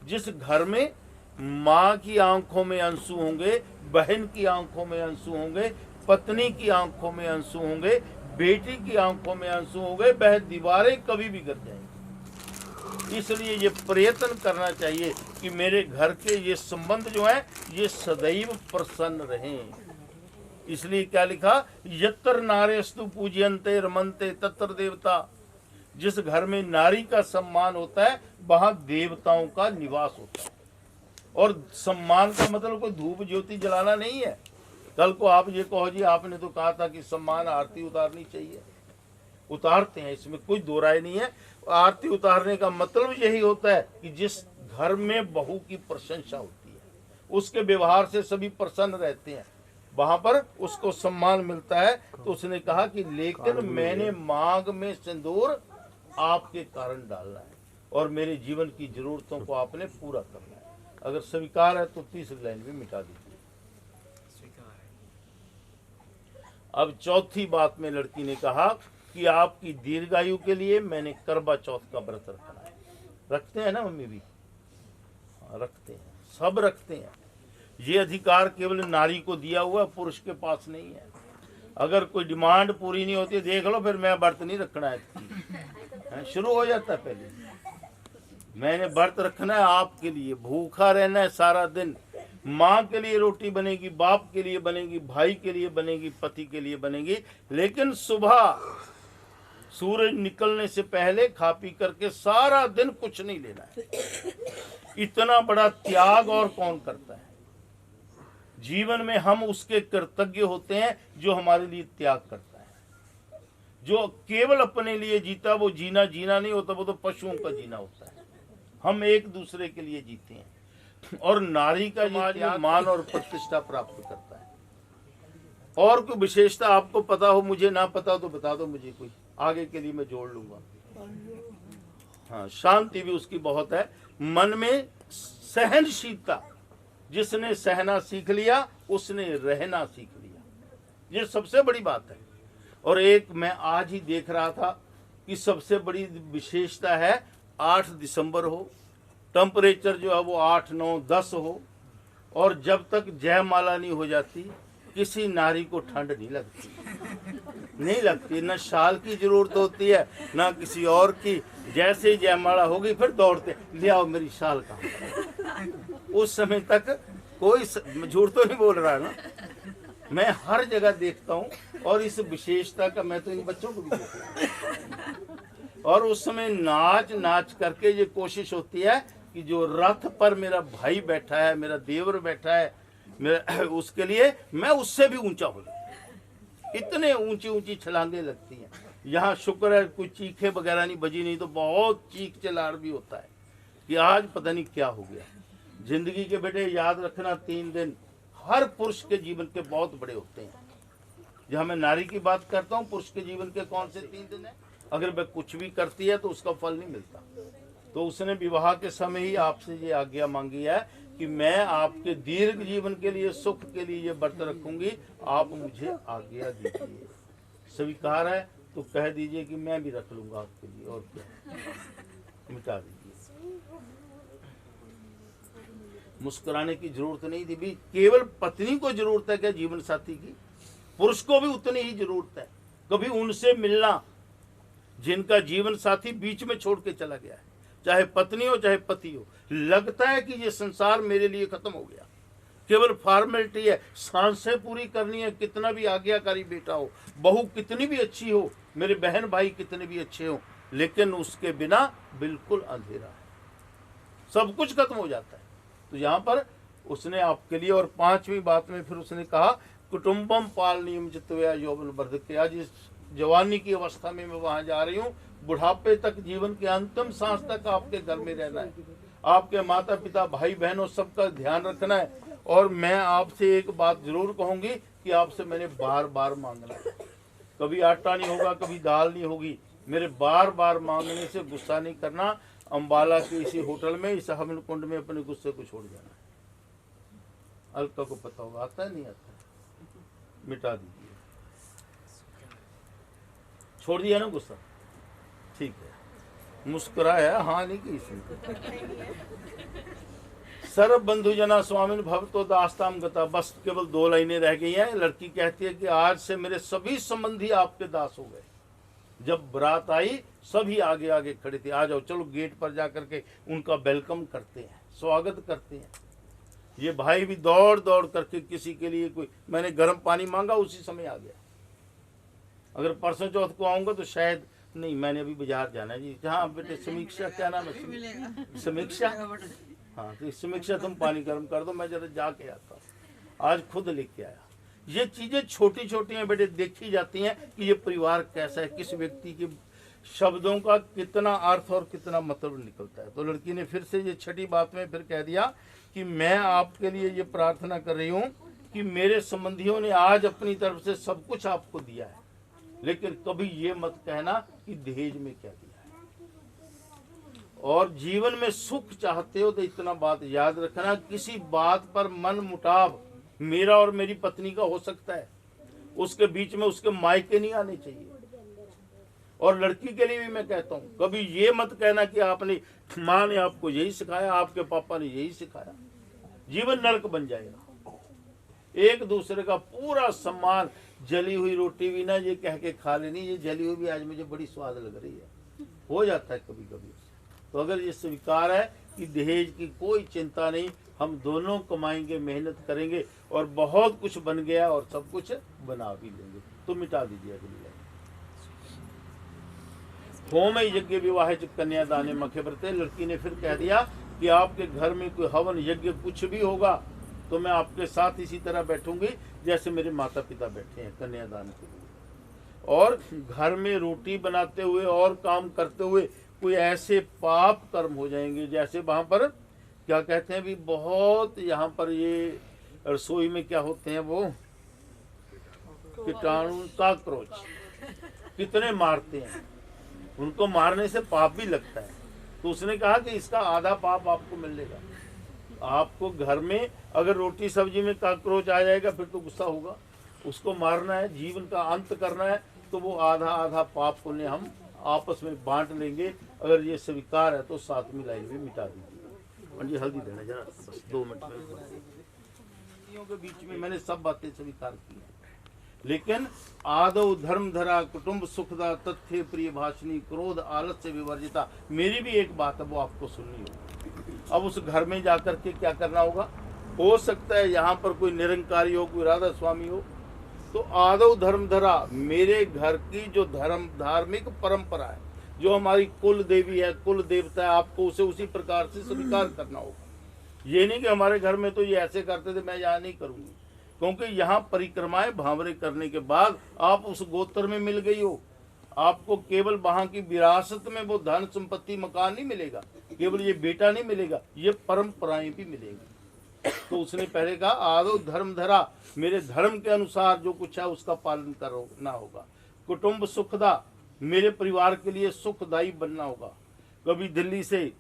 जिस घर में माँ की आंखों में आंसू होंगे, बहन की आंखों में आंसू होंगे, पत्नी की आंखों में आंसू होंगे, बेटी की आंखों में आंसू होंगे, वह दीवारें कभी भी गिर जाएंगी। इसलिए ये प्रयत्न करना चाहिए कि मेरे घर के ये संबंध जो है ये सदैव प्रसन्न रहें। इसलिए क्या लिखा, यत्र नारेस्तु पूज्यन्ते रमन्ते तत्र देवता। जिस घर में नारी का सम्मान होता है वहां देवताओं का निवास होता है। और सम्मान का मतलब कोई धूप ज्योति जलाना नहीं है। कल को आप ये कहो जी आपने तो कहा था कि सम्मान आरती उतारनी चाहिए, उतारते हैं, इसमें कोई दो राय नहीं है। आरती उतारने का मतलब यही होता है कि जिस घर में बहू की प्रशंसा होती है, उसके व्यवहार से सभी प्रसन्न रहते हैं, वहां पर उसको सम्मान मिलता है। तो उसने कहा कि लेकिन मैंने मांग में सिंदूर आपके कारण डालना है और मेरे जीवन की जरूरतों को आपने पूरा करना है। अगर स्वीकार है तो तीसरी लाइन भी मिटा दीजिए। अब चौथी बात में लड़की ने कहा कि आपकी दीर्घायु के लिए मैंने करवा चौथ का व्रत रखना है। रखते हैं ना मम्मी भी? हाँ, रखते हैं, सब रखते हैं। ये अधिकार केवल नारी को दिया हुआ, पुरुष के पास नहीं है। अगर कोई डिमांड पूरी नहीं होती, देख लो फिर मैं व्रत नहीं रखना है, शुरू हो जाता है। पहले मैंने व्रत रखना है आपके लिए, भूखा रहना है सारा दिन। माँ के लिए रोटी बनेगी, बाप के लिए बनेगी, भाई के लिए बनेगी, पति के लिए बनेगी, लेकिन सुबह सूरज निकलने से पहले खा पी करके सारा दिन कुछ नहीं लेना है। इतना बड़ा त्याग और कौन करता है? जीवन में हम उसके कृतज्ञ होते हैं जो हमारे लिए त्याग करता है। जो केवल अपने लिए जीता वो जीना नहीं होता, वो तो पशुओं का जीना होता है। हम एक दूसरे के लिए जीते हैं। और नारी का ये मान और प्रतिष्ठा प्राप्त करता है। और कोई विशेषता आपको पता हो, मुझे ना पता हो तो बता दो मुझे, कोई आगे के लिए मैं जोड़ लूंगा। हाँ, शांति भी उसकी बहुत है। मन में सहनशीलता, जिसने सहना सीख लिया उसने रहना सीख लिया, ये सबसे बड़ी बात है। और एक मैं आज ही देख रहा था कि सबसे बड़ी विशेषता है 8 दिसंबर हो, टेम्परेचर जो है वो 8, 9, 10 हो, और जब तक जयमाला नहीं हो जाती किसी नारी को ठंड नहीं लगती, न शाल की जरूरत होती है ना किसी और की। जैसे ही जयमाला होगी फिर दौड़ते, ले आओ मेरी शाल कहाँ। उस समय तक कोई, झूठ तो नहीं बोल रहा है ना, मैं हर जगह देखता हूँ। और इस विशेषता का मैं तो इन बच्चों को भी देखता हूँ। और उस समय नाच करके ये कोशिश होती है कि जो रथ पर मेरा भाई बैठा है, मेरा देवर बैठा है, मेरा उसके लिए मैं उससे भी ऊंचा हो जाऊं। इतने ऊंची छलांगे लगती हैं। यहाँ शुक्र है कोई चीखे वगैरह नहीं बजी, नहीं तो बहुत चीख चिल्लाड़ भी होता है कि आज पता नहीं क्या हो गया। जिंदगी के बेटे याद रखना, 3 दिन हर पुरुष के जीवन के बहुत बड़े होते हैं। जहाँ मैं नारी की बात करता हूँ, पुरुष के जीवन के कौन से 3 दिन है? अगर वह कुछ भी करती है तो उसका फल नहीं मिलता। तो उसने विवाह के समय ही आपसे ये आज्ञा मांगी है कि मैं आपके दीर्घ जीवन के लिए, सुख के लिए ये व्रत रखूंगी, आप मुझे आज्ञा दीजिए। स्वीकार है तो कह दीजिए कि मैं भी रख लूंगा आपके लिए, और क्या, मिटा दीजिए। मुस्कुराने की जरूरत नहीं थी भी, केवल पत्नी को जरूरत है क्या जीवन साथी की? पुरुष को भी उतनी ही जरूरत है। कभी उनसे मिलना जिनका जीवन साथी बीच में छोड़ के चला गया है, चाहे पत्नी हो चाहे पति हो, लगता है कि ये संसार मेरे लिए खत्म हो गया, केवल फॉर्मेलिटी है, सांसें पूरी करनी है। कितना भी आज्ञाकारी बेटा हो, बहू कितनी भी अच्छी हो, मेरे बहन भाई कितने भी अच्छे हो, लेकिन उसके बिना बिल्कुल अंधेरा है, सब कुछ खत्म हो जाता है। तो यहाँ पर उसने आपके लिए, और 5वीं बात में फिर उसने कहा कुटुंबम पालनीयम चित्तया यौवन वर्धते। आज इस जवानी की अवस्था में मैं वहां जा रही हूँ, बुढ़ापे तक, जीवन के अंतिम सांस तक आपके घर में रहना है। आपके माता पिता, भाई बहनों, सबका ध्यान रखना है। और मैं आपसे एक बात जरूर कहूंगी कि आपसे मैंने बार बार मांगना है। कभी आटा नहीं होगा, कभी दाल नहीं होगी, मेरे बार बार मांगने से गुस्सा नहीं करना। अंबाला के इसी होटल में, इस हवन कुंड में अपने गुस्से को छोड़ जाना है। अलका को पता होगा, आता है नहीं आता, मिटा दीजिए। छोड़ दिया ना गुस्सा, ठीक है, मुस्कुराया, हाँ नहीं की इसने। सर्व बंधु जना स्वामिन भव तो दास्ताम गता। बस केवल 2 लाइनें रह गई हैं। लड़की कहती है कि आज से मेरे सभी संबंधी आपके दास हो गए। जब बारात आई सभी आगे आगे खड़े थे, आ जाओ चलो गेट पर जा करके उनका वेलकम करते हैं, स्वागत करते हैं। ये भाई भी दौड़ दौड़ करके किसी के लिए कोई, मैंने गर्म पानी मांगा उसी समय आ गया। अगर परसों चौथ को आऊंगा तो शायद नहीं, मैंने अभी बाजार जाना है जी। हाँ बेटे समीक्षा, क्या नाम है? समीक्षा। हाँ तो समीक्षा तुम पानी गर्म कर दो, मैं जरा जाके आता हूँ। आज खुद लेके आया। ये चीजें छोटी छोटी हैं बेटे, देखी जाती हैं कि ये परिवार कैसा है, किस व्यक्ति के शब्दों का कितना अर्थ और कितना मतलब निकलता है। तो लड़की ने फिर से ये छठी बात में फिर कह दिया कि मैं आपके लिए ये प्रार्थना कर रही हूँ कि मेरे संबंधियों ने आज अपनी तरफ से सब कुछ आपको दिया है, लेकिन कभी ये मत कहना कि दहेज में क्या दिया है। और जीवन में सुख चाहते हो तो इतना बात याद रखना, किसी बात पर मन मुटाव मेरा और मेरी पत्नी का हो सकता है, उसके बीच में उसके मायके नहीं आने चाहिए। और लड़की के लिए भी मैं कहता हूँ, कभी ये मत कहना कि आपने, माँ ने आपको यही सिखाया, आपके पापा ने यही सिखाया। जीवन नरक बन जाएगा। एक दूसरे का पूरा सम्मान, जली हुई रोटी भी ना ये कह के खा लेनी, ये जली हुई भी आज मुझे बड़ी स्वाद लग रही है, हो जाता है कभी कभी। तो अगर ये स्वीकार है कि दहेज की कोई चिंता नहीं, हम दोनों कमाएंगे, मेहनत करेंगे और बहुत कुछ बन गया और सब कुछ बना भी लेंगे। तो मिटा दीजिए अगली लाइन। होम यज्ञ विवाह कन्यादान मखे व्रते। लड़की ने फिर कह दिया कि आपके घर में कोई हवन यज्ञ कुछ भी होगा तो मैं आपके साथ इसी तरह बैठूंगी जैसे मेरे माता पिता बैठे हैं कन्यादान के लिए। और घर में रोटी बनाते हुए और काम करते हुए कोई ऐसे पाप कर्म हो जाएंगे, जैसे वहां पर क्या कहते हैं भी, बहुत यहाँ पर ये रसोई में क्या होते हैं वो कीटाणु, कॉकरोच कितने मारते हैं, उनको मारने से पाप भी लगता है। तो उसने कहा कि इसका आधा पाप आपको मिलेगा। आपको घर में अगर रोटी सब्जी में कॉकरोच आ जाएगा फिर तो गुस्सा होगा, उसको मारना है, जीवन का अंत करना है, तो वो आधा आधा पाप पुण्य हम आपस में बांट लेंगे। अगर ये स्वीकार है तो साथ में लाइन में मिटा दीजिए। पंडित हल्दी देना जरा, बस 2 मिनट में। के बीच में मैंने सब बातें स्वीकार की हैं, लेकिन आदौ धर्म धरा कुटुंब सुखदा तथ्य प्रिय भाषणी क्रोध आलस्य विवर्जिता। मेरी भी एक बात है वो आपको सुननी होगी। अब उस घर में जाकर के क्या करना होगा, हो सकता है यहाँ पर कोई निरंकारी हो, कोई राधा स्वामी हो, तो आदौ धर्म धरा, मेरे घर की जो धार्मिक परंपरा है, जो हमारी कुल देवी है, कुल देवता है, आपको उसे उसी प्रकार से स्वीकार करना होगा। ये नहीं कि हमारे घर में तो ये ऐसे करते थे मैं यहाँ नहीं करूँगी, क्योंकि यहाँ परिक्रमाएं भावरे करने के बाद आप उस गोत्र में मिल गई हो। आपको केवल वहां की विरासत में वो धन संपत्ति मकान नहीं मिलेगा, केवल ये बेटा नहीं मिलेगा, ये परंपराएं भी मिलेंगी। तो उसने पहले कहा आदो धर्म धरा, मेरे धर्म के अनुसार जो कुछ है उसका पालन करना होगा। कुटुंब सुखदा, मेरे परिवार के लिए सुखदायी बनना होगा। कभी दिल्ली से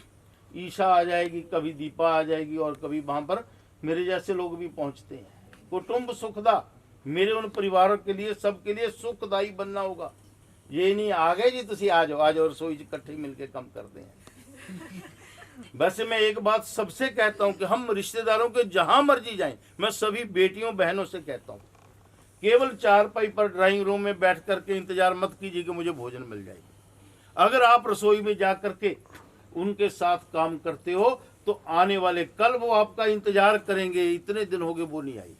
ईशा आ जाएगी, कभी दीपा आ जाएगी और कभी वहां पर मेरे जैसे लोग भी पहुंचते हैं। कुटुंब सुखदा, मेरे उन परिवारों के लिए सबके लिए सुखदायी बनना होगा। ये नहीं आ गए जी तुसी आ जाओ रसोई इकट्ठे मिलके कम करते हैं। वैसे मैं एक बात सबसे कहता हूं कि हम रिश्तेदारों के जहां मर्जी जाएं, मैं सभी बेटियों बहनों से कहता हूं केवल चारपाई पर ड्राइंग रूम में बैठ करके इंतजार मत कीजिए कि मुझे भोजन मिल जाएगी। अगर आप रसोई में जा करके उनके साथ काम करते हो तो आने वाले कल वो आपका इंतजार करेंगे, इतने दिन हो गए वो नहीं आई।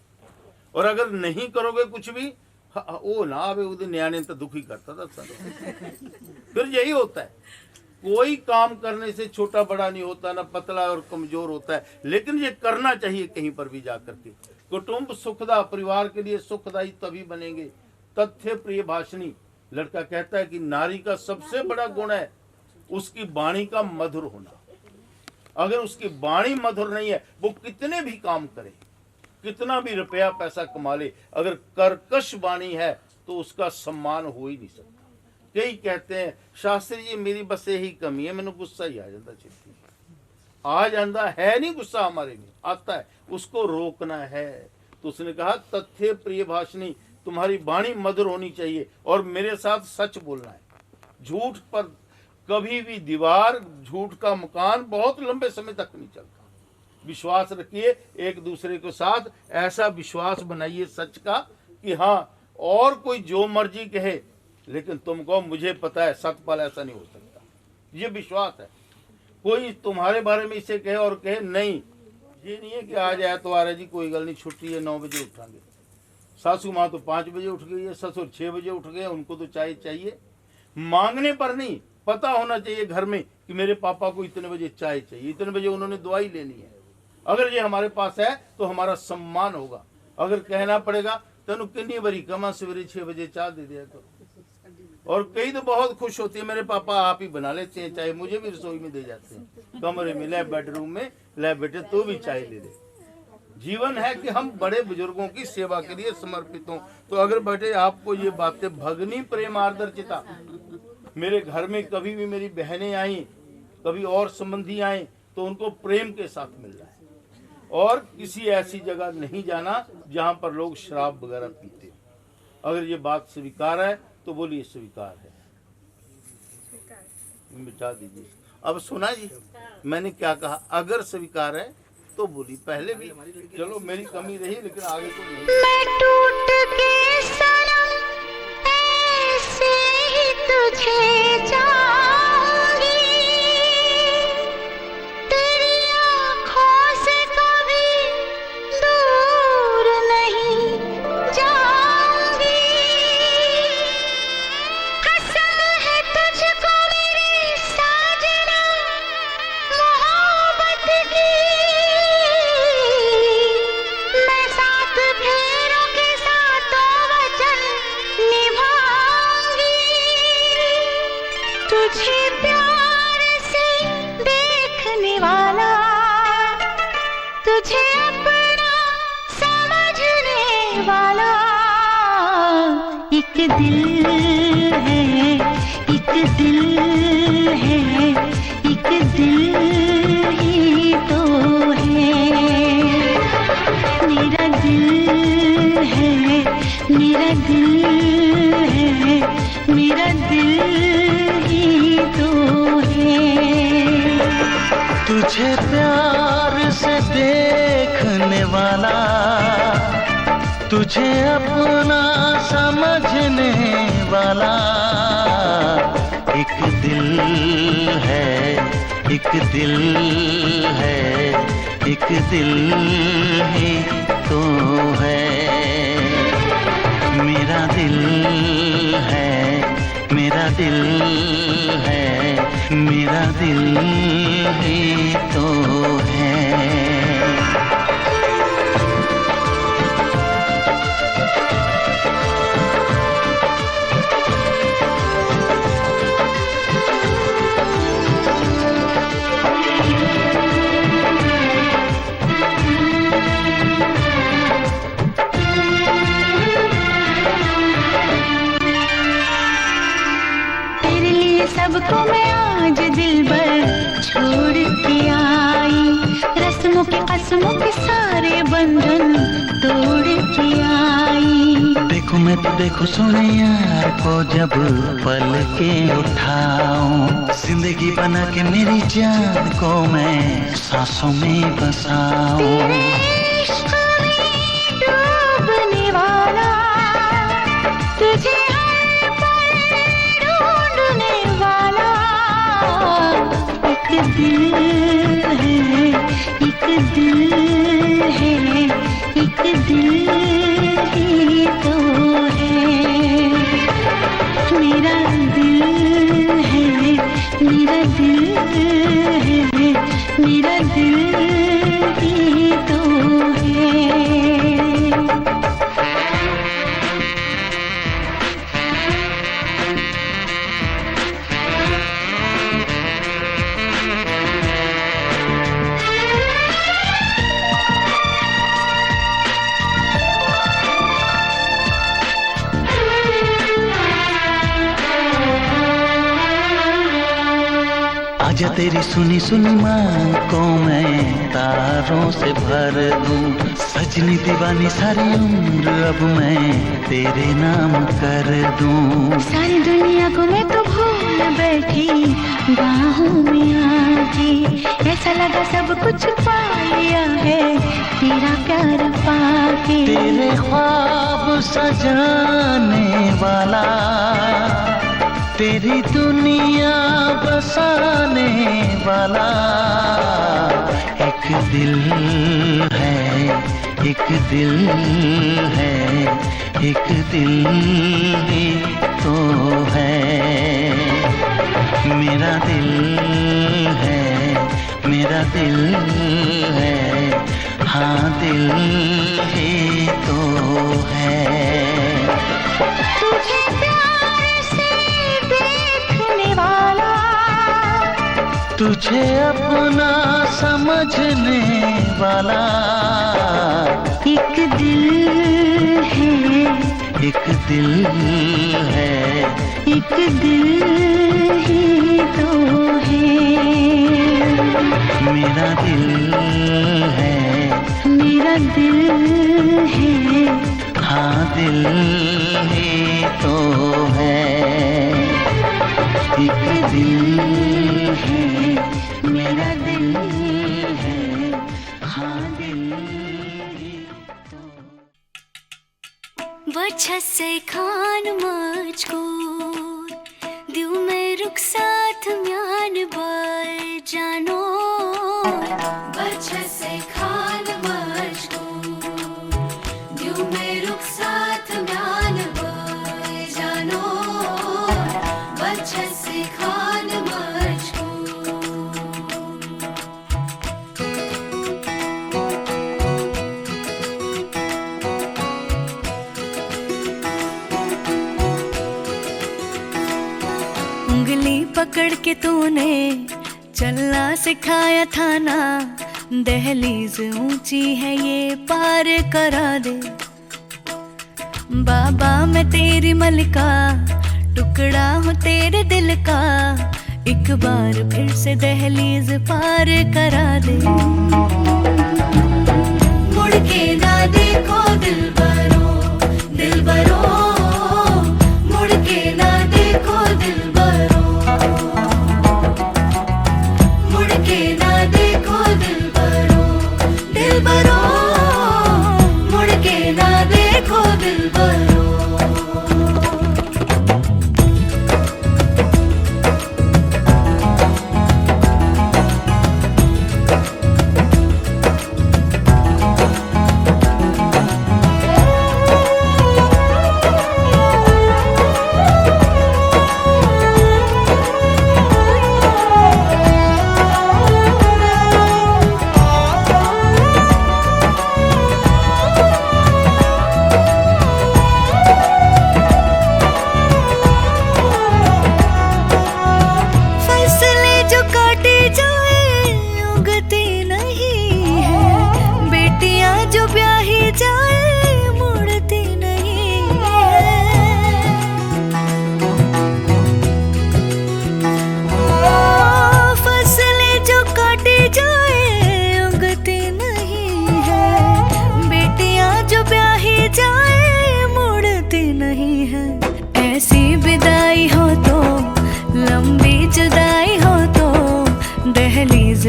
और अगर नहीं करोगे कुछ भी, ओ ना आवे उधर न्याणे तो दुखी करता था फिर यही होता है, कोई काम करने से छोटा बड़ा नहीं होता, ना पतला और कमजोर होता है, लेकिन ये करना चाहिए कहीं पर भी जाकर के। कुटुंब सुखदा, परिवार के लिए सुखदायी तभी बनेंगे। तथ्य प्रिय भाषणी, लड़का कहता है कि नारी का सबसे बड़ा गुण है उसकी वाणी का मधुर होना। अगर उसकी वाणी मधुर नहीं है, वो कितने भी काम करे, कितना भी रुपया पैसा कमा ले, अगर कर्कश वाणी है तो उसका सम्मान हो ही नहीं सकता। कई कहते हैं शास्त्री जी मेरी बस यही कमी है, मैंने गुस्सा ही आ जाता, चिट्ठी आ जाता है, नहीं गुस्सा हमारे में आता है, उसको रोकना है। तो उसने कहा तथ्य प्रिय भाषणी, तुम्हारी वाणी मधुर होनी चाहिए और मेरे साथ सच बोलना है। झूठ पर कभी भी दीवार, झूठ का मकान बहुत लंबे समय तक नहीं चलता। विश्वास रखिए एक दूसरे के साथ, ऐसा विश्वास बनाइए सच का कि हाँ, और कोई जो मर्जी कहे लेकिन तुम कहो मुझे पता है, सतपाल ऐसा नहीं हो सकता। ये विश्वास है। कोई तुम्हारे बारे में इसे कहे और कहे नहीं, ये नहीं है कि आज एतवार है जी, कोई गल नहीं, छुट्टी है, 9 बजे उठांगे। सासू माँ तो 5 बजे उठ गई है, ससुर 6 बजे उठ गए, उनको तो चाय चाहिए। मांगने पर नहीं, पता होना चाहिए घर में कि मेरे पापा को इतने बजे चाय चाहिए, इतने बजे उन्होंने दवाई लेनी है। अगर ये हमारे पास है तो हमारा सम्मान होगा। अगर कहना पड़ेगा तेनू कितनी बड़ी कमा सवेरे 6 बजे चाय दे दिया करो। और कई तो बहुत खुश होती है, मेरे पापा आप ही बना लेते हैं चाय, मुझे भी रसोई में दे जाते हैं, कमरे में ले, बेडरूम में ले, बेटे तू भी चाय ले दे। जीवन है कि हम बड़े बुजुर्गों की सेवा के लिए समर्पित हों। तो अगर बेटे आपको ये बातें, भगनी प्रेम आदर्शिता, मेरे घर में कभी भी मेरी बहनें आई, कभी और संबंधी आए, तो उनको प्रेम के साथ मिलना है और किसी ऐसी जगह नहीं जाना जहां पर लोग शराब वगैरह पीते। अगर ये बात स्वीकार है तो बोलिए स्वीकार है, मिटा दीजिए। अब सुना जी मैंने क्या कहा, अगर स्वीकार है तो बोली। पहले भी चलो मेरी कमी रही, लेकिन आगे तो नहीं। मैं टूट के सनम ऐसे ही तुझे चाहूंगी, तेरी आँखों से कभी दूर नहीं जाऊंगी। कसम है तुझको मेरी साजना मोहब्बत की, मैं 7 फेरों के साथों वचन निभाऊंगी। तुझे प्यार से देखने वाला, तुझे अपना समझने वाला एक दिल है, एक दिल है, एक दिल ही तो है। मेरा दिल है, मेरा दिल है, मेरा दिल ही तो है। तुझे प्यार से देखने वाला, तुझे अपना समझने वाला एक दिल है, एक दिल है, एक दिल ही तो है। मेरा दिल है, मेरा दिल है, मेरा दिल ही तो है। सबको मैं आज दिल भर छोड़ के आई, रस्मों के कसमों के सारे बंधन तोड़ के आई। देखो मैं तो देखो सोने यार को जब पल के उठाऊं, जिंदगी बना के मेरी जान को मैं सांसों में बसाऊं। तेरे इश्क में डूबने वाला, तुझे हर पल ढूंढने वाला एक दिल है, एक दिल है, एक दिल ही तो है। मेरा दिल है, मेरा दिल है, मेरा दिल ही तो है। आजा तेरी सुनी सुनी मांग को मैं तारों से भर दूं, सजनी दीवानी सारी उम्र अब मैं तेरे नाम कर दूं। सारी दुनिया को मैं तो भूल बैठी बाहों में आके, ऐसा लगा सब कुछ पा लिया है तेरा प्यार पाके। तेरे ख्वाब सजाने वाला तेरी दुनिया बसाने वाला एक दिल है, एक दिल है, एक दिल ही तो है। मेरा दिल है, मेरा दिल है, हाँ दिल ही तो है। तुझे प्यार से देखने वाला, तुझे अपना समझने वाला एक दिल है, एक दिल है, एक दिल ही तो है। मेरा दिल है, मेरा दिल है, हाँ दिल ही तो है। एक दिल है, मेरा दिल है, हाँ दिल ही तो। बच्चा से खान मुझको दिल में रुक साथ म्यान बार जानो। बच्चा से खान मुझको दिल में रुक साथ म्यान बार जानो। बच्चा से खान मुझको। उंगली पकड़ के तूने चलना सिखाया था ना। दहलीज ऊंची है ये पार करा दे। बाबा मैं तेरी मलिका, टुकड़ा हूँ तेरे दिल का। एक बार फिर से दहलीज पार करा दे। मुड़ के ना देखो दिलबरो, दिलबरो। मुड़ के ना देखो दिलबरो, मुड़ के ना देखो दिलबरो, दिलबरो। मुड़ के ना देखो दिलबरो।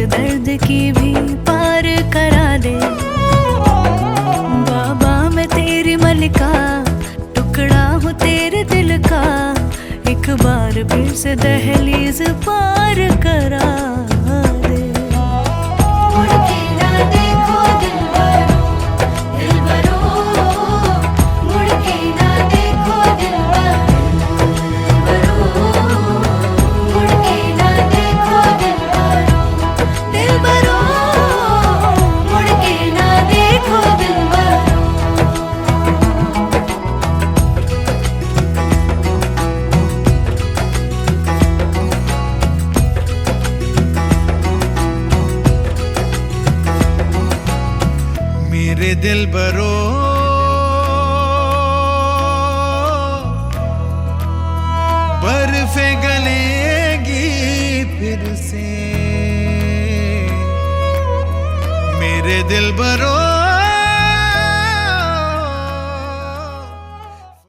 दर्द की भी पार करा दे। बाबा मैं तेरी मलिका, टुकड़ा हूँ तेरे दिल का। एक बार फिर से दहलीज पार करा दे। मुड़ के ना देखो दिलबरो, दिलबरो। मुड़ के ना देखो दिलबरो, मुड़ के ना देखो दिलबरो, दिलबरो। मुड़ के ना देखो दिलबरो। मेरे दिलबरो